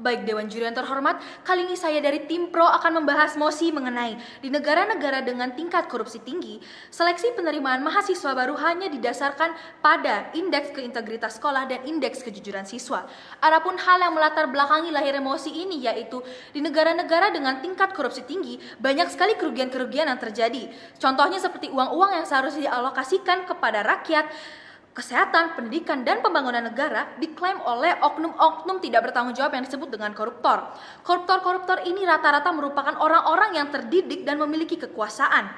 Baik Dewan Juri yang terhormat, kali ini saya dari tim Pro akan membahas mosi mengenai di negara-negara dengan tingkat korupsi tinggi, seleksi penerimaan mahasiswa baru hanya didasarkan pada indeks keintegritas sekolah dan indeks kejujuran siswa. Adapun hal yang melatar belakangi lahirnya mosi ini yaitu di negara-negara dengan tingkat korupsi tinggi, banyak sekali kerugian-kerugian yang terjadi. Contohnya seperti uang-uang yang seharusnya dialokasikan kepada rakyat, kesehatan, pendidikan, dan pembangunan negara diklaim oleh oknum-oknum tidak bertanggung jawab yang disebut dengan koruptor. Koruptor-koruptor ini rata-rata merupakan orang-orang yang terdidik dan memiliki kekuasaan.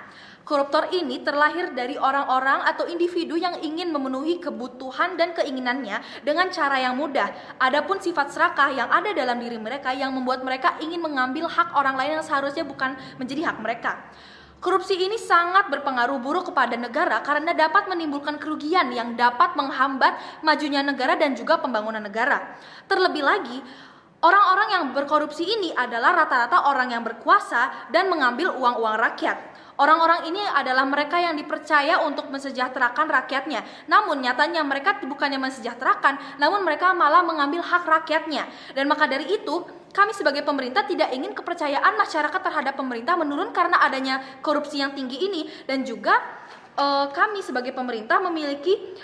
Koruptor ini terlahir dari orang-orang atau individu yang ingin memenuhi kebutuhan dan keinginannya dengan cara yang mudah. Adapun sifat serakah yang ada dalam diri mereka yang membuat mereka ingin mengambil hak orang lain yang seharusnya bukan menjadi hak mereka. Korupsi ini sangat berpengaruh buruk kepada negara karena dapat menimbulkan kerugian yang dapat menghambat majunya negara dan juga pembangunan negara. Terlebih lagi, orang-orang yang berkorupsi ini adalah rata-rata orang yang berkuasa dan mengambil uang-uang rakyat. Orang-orang ini adalah mereka yang dipercaya untuk mensejahterakan rakyatnya. Namun nyatanya mereka bukannya mensejahterakan, namun mereka malah mengambil hak rakyatnya. Dan maka dari itu, kami sebagai pemerintah tidak ingin kepercayaan masyarakat terhadap pemerintah menurun karena adanya korupsi yang tinggi ini. Dan juga kami sebagai pemerintah memiliki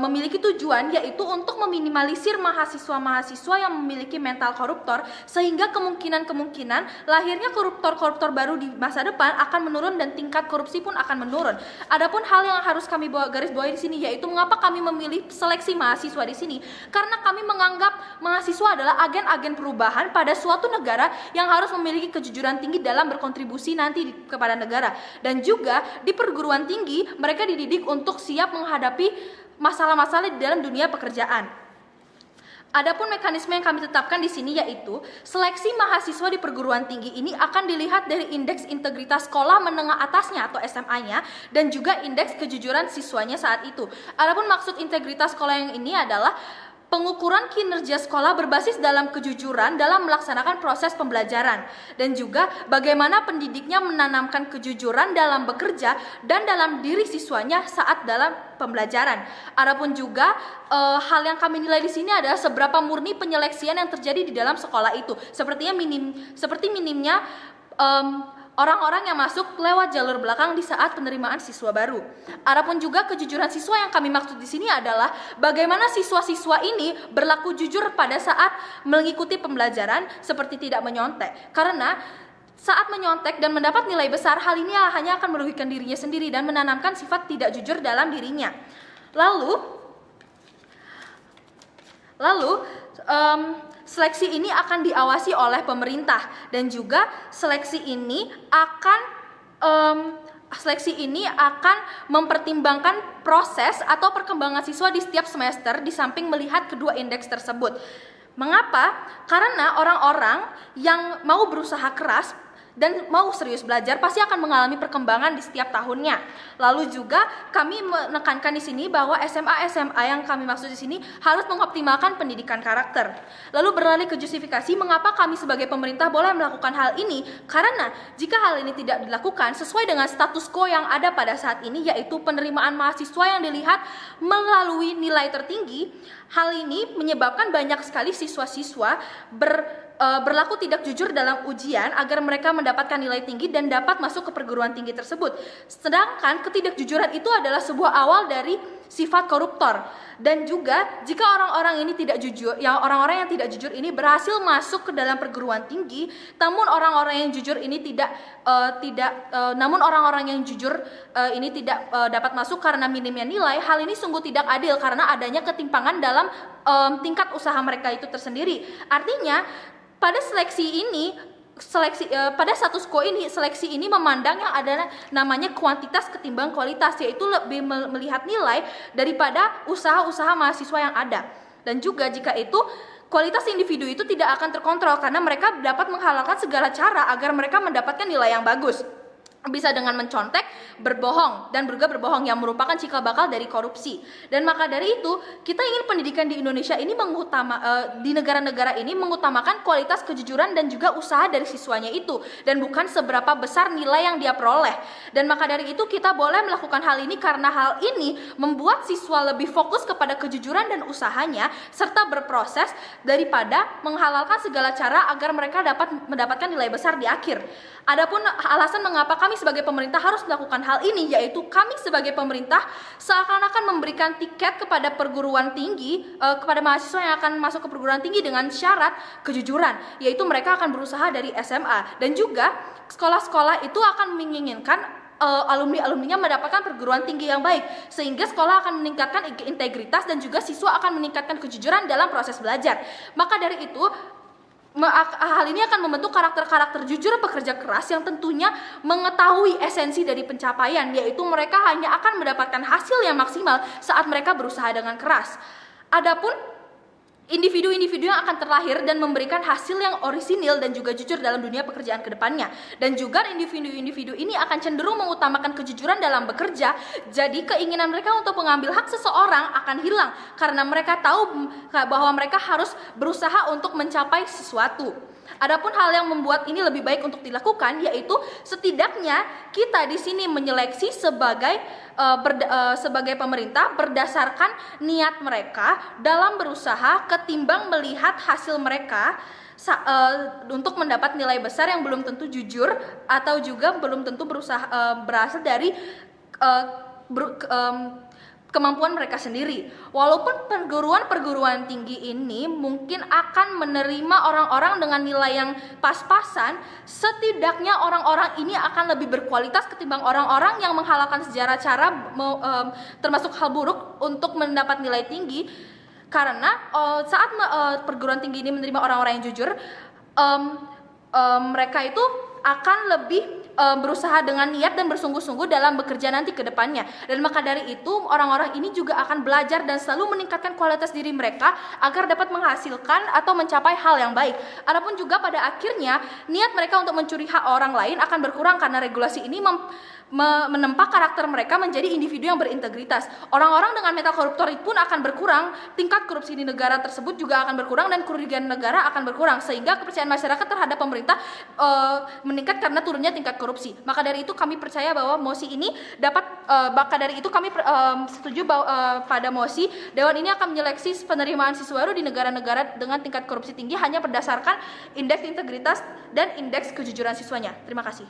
memiliki tujuan yaitu untuk meminimalisir mahasiswa-mahasiswa yang memiliki mental koruptor sehingga kemungkinan lahirnya koruptor-koruptor baru di masa depan akan menurun dan tingkat korupsi pun akan menurun. Adapun hal yang harus kami garis bawahi di sini yaitu mengapa kami memilih seleksi mahasiswa di sini, karena kami menganggap mahasiswa adalah agen-agen perubahan pada suatu negara yang harus memiliki kejujuran tinggi dalam berkontribusi nanti kepada negara. Dan juga di perguruan tinggi mereka dididik untuk siap menghadapi masalah-masalah di dalam dunia pekerjaan. Adapun mekanisme yang kami tetapkan di sini yaitu seleksi mahasiswa di perguruan tinggi ini akan dilihat dari indeks integritas sekolah menengah atasnya atau SMA-nya dan juga indeks kejujuran siswanya saat itu. Adapun maksud integritas sekolah yang ini adalah pengukuran kinerja sekolah berbasis dalam kejujuran dalam melaksanakan proses pembelajaran dan juga bagaimana pendidiknya menanamkan kejujuran dalam bekerja dan dalam diri siswanya saat dalam pembelajaran. Adapun juga hal yang kami nilai di sini adalah seberapa murni penyeleksian yang terjadi di dalam sekolah itu. Seperti minimnya orang-orang yang masuk lewat jalur belakang di saat penerimaan siswa baru. Adapun juga kejujuran siswa yang kami maksud di sini adalah bagaimana siswa-siswa ini berlaku jujur pada saat mengikuti pembelajaran seperti tidak menyontek. Karena saat menyontek dan mendapat nilai besar, hal ini hanya akan merugikan dirinya sendiri dan menanamkan sifat tidak jujur dalam dirinya. Seleksi ini akan diawasi oleh pemerintah dan juga seleksi ini akan mempertimbangkan proses atau perkembangan siswa di setiap semester di samping melihat kedua indeks tersebut. Mengapa? Karena orang-orang yang mau berusaha keras dan mau serius belajar pasti akan mengalami perkembangan di setiap tahunnya. Lalu juga kami menekankan di sini bahwa SMA yang kami maksud di sini harus mengoptimalkan pendidikan karakter. Lalu beralih ke justifikasi mengapa kami sebagai pemerintah boleh melakukan hal ini, karena jika hal ini tidak dilakukan sesuai dengan status quo yang ada pada saat ini yaitu penerimaan mahasiswa yang dilihat melalui nilai tertinggi, hal ini menyebabkan banyak sekali siswa-siswa berlaku tidak jujur dalam ujian agar mereka mendapatkan nilai tinggi dan dapat masuk ke perguruan tinggi tersebut. Sedangkan ketidakjujuran itu adalah sebuah awal dari sifat koruptor. Dan juga jika orang-orang yang tidak jujur ini berhasil masuk ke dalam perguruan tinggi, namun orang-orang yang jujur ini tidak dapat masuk karena minimnya nilai, hal ini sungguh tidak adil karena adanya ketimpangan dalam tingkat usaha mereka itu tersendiri. Artinya pada pada status quo ini, seleksi ini memandang yang ada namanya kuantitas ketimbang kualitas, yaitu lebih melihat nilai daripada usaha-usaha mahasiswa yang ada. Dan juga jika itu kualitas individu itu tidak akan terkontrol karena mereka dapat menghalalkan segala cara agar mereka mendapatkan nilai yang bagus. bisa dengan mencontek, berbohong, dan juga berbohong yang merupakan cikal bakal dari korupsi. Dan maka dari itu, kita ingin pendidikan di Indonesia ini di negara-negara ini mengutamakan kualitas, kejujuran, dan juga usaha dari siswanya itu, dan bukan seberapa besar nilai yang dia peroleh. Dan maka dari itu, kita boleh melakukan hal ini karena hal ini membuat siswa lebih fokus kepada kejujuran dan usahanya, serta berproses daripada menghalalkan segala cara agar mereka dapat mendapatkan nilai besar di akhir. Adapun alasan mengapa kami sebagai pemerintah harus melakukan hal ini, yaitu kami sebagai pemerintah seakan-akan memberikan tiket kepada perguruan tinggi, kepada mahasiswa yang akan masuk ke perguruan tinggi dengan syarat kejujuran, yaitu mereka akan berusaha dari SMA, dan juga sekolah-sekolah itu akan menginginkan alumni-alumninya mendapatkan perguruan tinggi yang baik, sehingga sekolah akan meningkatkan integritas dan juga siswa akan meningkatkan kejujuran dalam proses belajar. Maka dari itu, hal ini akan membentuk karakter-karakter jujur pekerja keras yang tentunya mengetahui esensi dari pencapaian, yaitu mereka hanya akan mendapatkan hasil yang maksimal saat mereka berusaha dengan keras. Adapun individu-individu yang akan terlahir dan memberikan hasil yang orisinil dan juga jujur dalam dunia pekerjaan ke depannya. Dan juga individu-individu ini akan cenderung mengutamakan kejujuran dalam bekerja. Jadi keinginan mereka untuk mengambil hak seseorang akan hilang karena mereka tahu bahwa mereka harus berusaha untuk mencapai sesuatu. Adapun hal yang membuat ini lebih baik untuk dilakukan, yaitu setidaknya kita di sini menyeleksi sebagai pemerintah berdasarkan niat mereka dalam berusaha ketimbang melihat hasil mereka untuk mendapat nilai besar yang belum tentu jujur atau juga belum tentu berasal dari kemampuan mereka sendiri. Walaupun perguruan tinggi ini mungkin akan menerima orang-orang dengan nilai yang pas-pasan, setidaknya orang-orang ini akan lebih berkualitas ketimbang orang-orang yang menghalalkan sejarah cara termasuk hal buruk untuk mendapat nilai tinggi. Karena saat perguruan tinggi ini menerima orang-orang yang jujur, mereka itu akan lebih berusaha dengan niat dan bersungguh-sungguh dalam bekerja nanti ke depannya. Dan maka dari itu orang-orang ini juga akan belajar dan selalu meningkatkan kualitas diri mereka agar dapat menghasilkan atau mencapai hal yang baik. Adapun juga pada akhirnya niat mereka untuk mencuri hak orang lain akan berkurang karena regulasi ini menempa karakter mereka menjadi individu yang berintegritas. Orang-orang dengan mental koruptor pun akan berkurang, tingkat korupsi di negara tersebut juga akan berkurang dan kerugian negara akan berkurang, sehingga kepercayaan masyarakat terhadap pemerintah meningkat karena turunnya tingkat korupsi. Maka dari itu kami percaya bahwa mosi ini setuju bahwa pada mosi Dewan ini akan menyeleksi penerimaan siswa baru di negara-negara dengan tingkat korupsi tinggi hanya berdasarkan indeks integritas dan indeks kejujuran siswanya. Terima kasih.